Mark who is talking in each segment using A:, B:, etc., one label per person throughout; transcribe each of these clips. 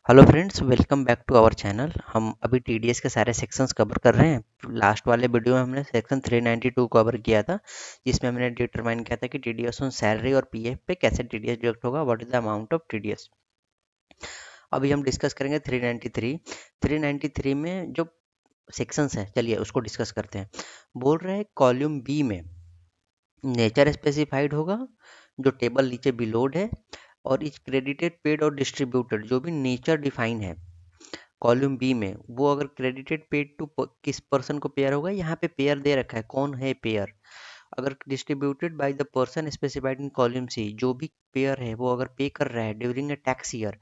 A: Hello friends, welcome back to our channel. हम अभी TDS के सारे सेक्शंस कवर कर रहे हैं। लास्ट वाले वीडियो में हमने सेक्शन 392 कवर किया था, जिसमें हमने डिटरमाइन किया था कि टीडीएस ऑन सैलरी और पीएफ पे कैसे टीडीएस डिडक्ट होगा, what is the amount of TDS. अभी हम डिस्कस करेंगे 393। 393 में जो सेक्शंस हैं, चलिए उसको डिस्कस करते हैं। बोल रहे हैं कॉलम बी में नेचर स्पेसिफाइड होगा, जो टेबल नीचे बिलोड है, और इज क्रेडिटेड, पेड और डिस्ट्रीब्यूटेड, जो भी नेचर डिफाइन है कॉलम बी में, वो अगर क्रेडिटेड पेड टू किस पर्सन को पेयर होगा। यहाँ पे पेयर दे रखा है, कौन है पेयर। अगर distributed by the person specified in column C, जो भी पेयर है वो अगर पे कर रहा है during a tax year.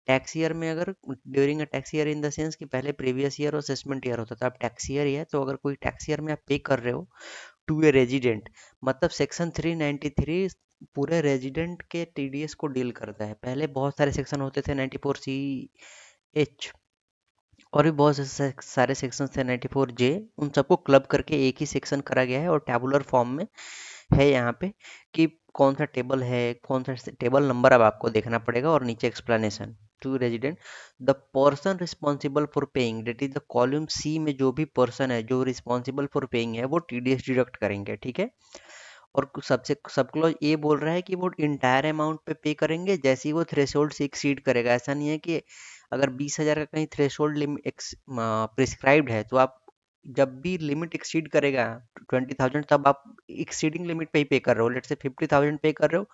A: Tax year में अगर during a tax year in the sense कि पहले प्रीवियस ईयर और असेसमेंट ईयर होता था, अब टैक्स ईयर ही है, तो अगर कोई टैक्स ईयर में आप पे कर रहे हो टू ए रेजिडेंट, मतलब सेक्शन 393 पूरे रेजिडेंट के टीडीएस को डील करता है। पहले बहुत सारे सेक्शन होते थे, 94C और भी बहुत सारे सेक्शन थे, 94J। उन सबको क्लब करके एक ही सेक्शन करा गया है और टैबुलर फॉर्म में है यहाँ पे कि कौन सा टेबल है, कौन सा टेबल नंबर अब आपको देखना पड़ेगा, और नीचे explanation to resident the person responsible for paying, date is the column C में जो भी पर्सन है जो रिस्पॉन्सिबल फॉर पेइंग है वो टीडीएस डिडक्ट करेंगे, ठीक है। और सबसे सब क्लॉज ये बोल रहा है कि वो इंटायर अमाउंट पे करेंगे जैसे ही वो थ्रेशोल्ड से एक्सीड करेगा। ऐसा नहीं है कि अगर 20,000 का कहीं थ्रेशोल्ड लिमिट प्रिस्क्राइब्ड है तो आप जब भी लिमिट एक्सीड करेगा 20,000, तब आप एक्सीडिंग लिमिट पे ही पे कर रहे हो। लेट से 50,000 पे कर रहे हो,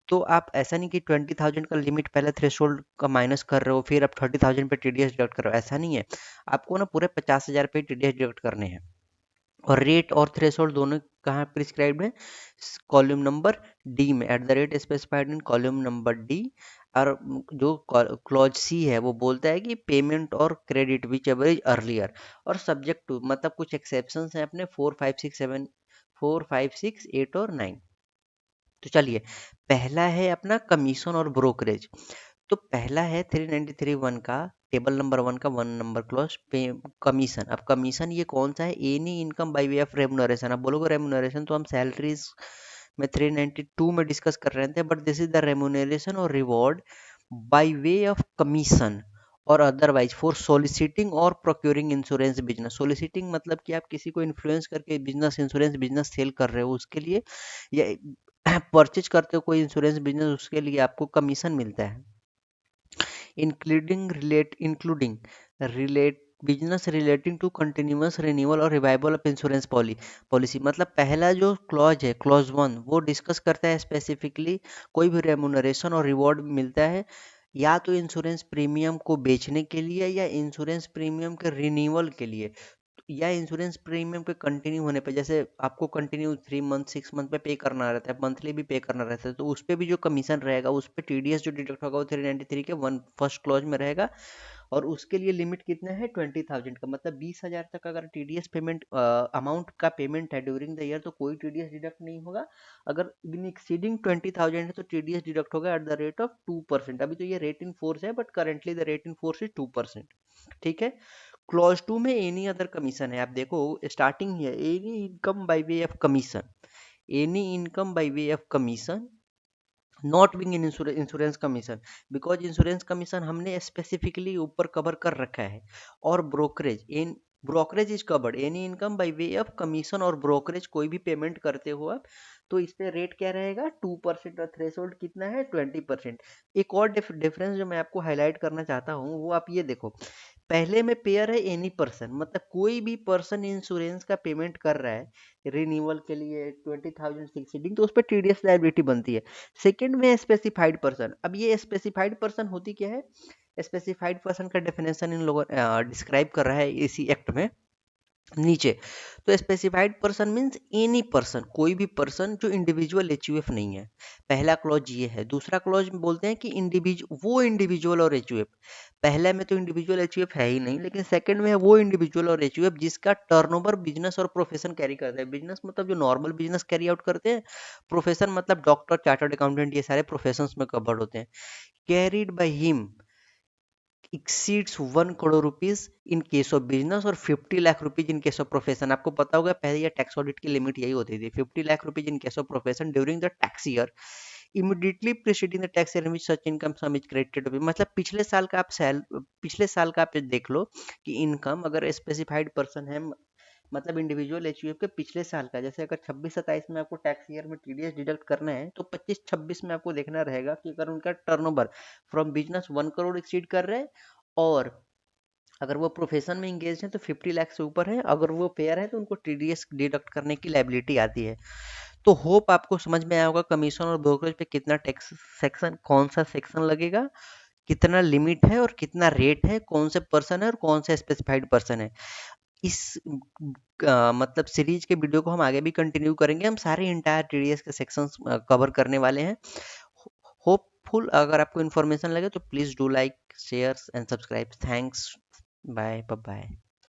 A: तो आप ऐसा नहीं कि 20,000 का लिमिट पहले थ्रेशोल्ड का माइनस कर रहे हो फिर आप 30,000 पे टीडीएस डिडक्ट कर रहे हो, ऐसा नहीं है। आपको ना पूरे 50,000 पे टीडीएस डिडक्ट करने हैं। और रेट और थ्रेशोल्ड दोनों कहाँ प्रिस्क्राइब्ड है, कॉलम नंबर डी में, at the rate specified in column number D. और जो क्लॉज सी है वो बोलता है कि पेमेंट और credit which ever is earlier, और सब्जेक्ट टू, मतलब कुछ एक्सेप्शंस हैं अपने 4, 5, 6, 7, 4, 5, 6, 8 और 9। तो चलिए, पहला है अपना कमीशन और ब्रोकरेज। तो पहला है 393(1) का, टेबल नंबर 1 का 1 नंबर क्लॉज पे, कमीशन। अब कमीशन ये कौन सा है, any income by way of remuneration. अब बोलोगे रेमुनरेशन तो हम सैलरीज में 392 में डिस्कस कर रहे थे, but this is the remuneration or reward by way of commission or otherwise for soliciting or procuring insurance business. सोलिसिटिंग मतलब कि आप किसी को इन्फ्लुएंस करके बिजनेस, इंश्योरेंस बिजनेस सेल कर रहे हो उसके लिए, या परचेज करते हो कोई इंश्योरेंस बिजनेस, उसके लिए आपको कमीशन मिलता है। Including relate business relating to continuous renewal और रिवाइवल ऑफ इंश्योरेंस पॉलिसी। मतलब पहला जो क्लॉज है, क्लॉज 1, वो डिस्कस करता है स्पेसिफिकली कोई भी रेमुनरेशन और रिवॉर्ड मिलता है या तो इंश्योरेंस प्रीमियम को बेचने के लिए या इंश्योरेंस प्रीमियम के रिन्यूअल के लिए, या इंश्योरेंस प्रीमियम के कंटिन्यू होने पे। जैसे आपको कंटिन्यू 3 मंथ 6 मंथ पे करना रहता है, मंथली भी पे करना रहता है, तो उस पे भी जो कमीशन रहेगा उस पे टीडीएस जो डिडक्ट होगा वो 393 के वन फर्स्ट क्लॉज में रहेगा। और उसके लिए लिमिट कितना है, 20,000 का, मतलब 20,000 तक अगर टीडीएस पेमेंट अमाउंट का पेमेंट है ड्यूरिंग द ईयर तो कोई टीडीएस डिडक्ट नहीं होगा। अगर एक्सीडिंग 20,000 है तो टीडीएस डिडक्ट होगा एट द रेट ऑफ 2%। अभी तो ये रेट इन फोर्स है, but currently the rate in force is 2%, ठीक है। क्लॉज 2 में एनी अदर कमीशन है, आप देखो स्टार्टिंग है, any income by way of commission, any income by way of commission not being in insurance commission, because insurance commission हमने specifically ऊपर cover कर रखा है। और brokerage, in brokerage is covered, any income by way of commission और brokerage, कोई भी payment करते हो आप तो इस पे रेट क्या रहेगा, 2%, और थ्रेशोल्ड कितना है, 20%। एक और डिफरेंस जो मैं आपको हाईलाइट करना चाहता हूँ वो आप ये देखो, पहले में पेयर है एनी पर्सन, मतलब कोई भी पर्सन इंश्योरेंस का पेमेंट कर रहा है रिन्यूअल के लिए 20,000 एक्सीडिंग, तो उस पर टीडीएस लाइबिलिटी बनती है। सेकंड में स्पेसिफाइड पर्सन। अब ये स्पेसिफाइड पर्सन होती क्या है, स्पेसिफाइड पर्सन का डेफिनेशन इन लोगों डिस्क्राइब कर रहा है इसी एक्ट में नीचे। तो specified person means any person, कोई भी पर्सन जो इंडिविजुअल एचयूएफ नहीं है। पहला क्लॉज ये है। दूसरा क्लॉज में बोलते हैं कि वो इंडिविजुअल और एचयूएफ, पहले में तो इंडिविजुअल एचयूएफ है ही नहीं, लेकिन सेकंड में है वो इंडिविजुअल और एचयूएफ जिसका टर्नओवर बिजनेस और प्रोफेशन कैरी करता है। बिजनेस मतलब जो नॉर्मल बिजनेस कैरी आउट करते हैं, प्रोफेशन मतलब डॉक्टर, चार्टर्ड अकाउंटेंट, ये सारे प्रोफेशंस में कवर्ड होते हैं। Carried by him exceeds 1 crore rupees in case of business और 50 lakh rupees in case of profession. आपको पता होगा पहले ये टैक्स ऑडिट की लिमिट यही होती थी, 50 lakh rupees in case of profession during the tax year. Immediately preceding the tax year which such income some is credited, मतलब पिछले साल का आप देख लो कि इनकम अगर स्पेसिफाइड पर्सन है, मतलब इंडिविजुअल एचयूएफ के पिछले साल का, जैसे अगर 26-27 में आपको टैक्स ईयर में टीडीएस डिडक्ट करना है तो 25-26 में आपको देखना रहेगा कि अगर उनका turnover from business 1 crore exceed कर रहे हैं, और अगर वो प्रोफेशन में इंगेज है तो 50 लाख से ऊपर है, अगर वो पेयर है तो उनको टीडीएस डिडक्ट करने की लायबिलिटी आती है। तो होप आपको समझ में आया होगा कमीशन और ब्रोकरेज पे कितना टैक्स सेक्शन, कौन सा सेक्शन लगेगा, कितना लिमिट है और कितना रेट है, कौन से पर्सन है और कौन से स्पेसिफाइड पर्सन है। इस मतलब सीरीज के वीडियो को हम आगे भी कंटिन्यू करेंगे, हम सारे इंटायर टीडीएस के सेक्शंस कवर करने वाले हैं। होपफुल, अगर आपको इन्फॉर्मेशन लगे तो please do like, share and subscribe. Thanks, bye bye.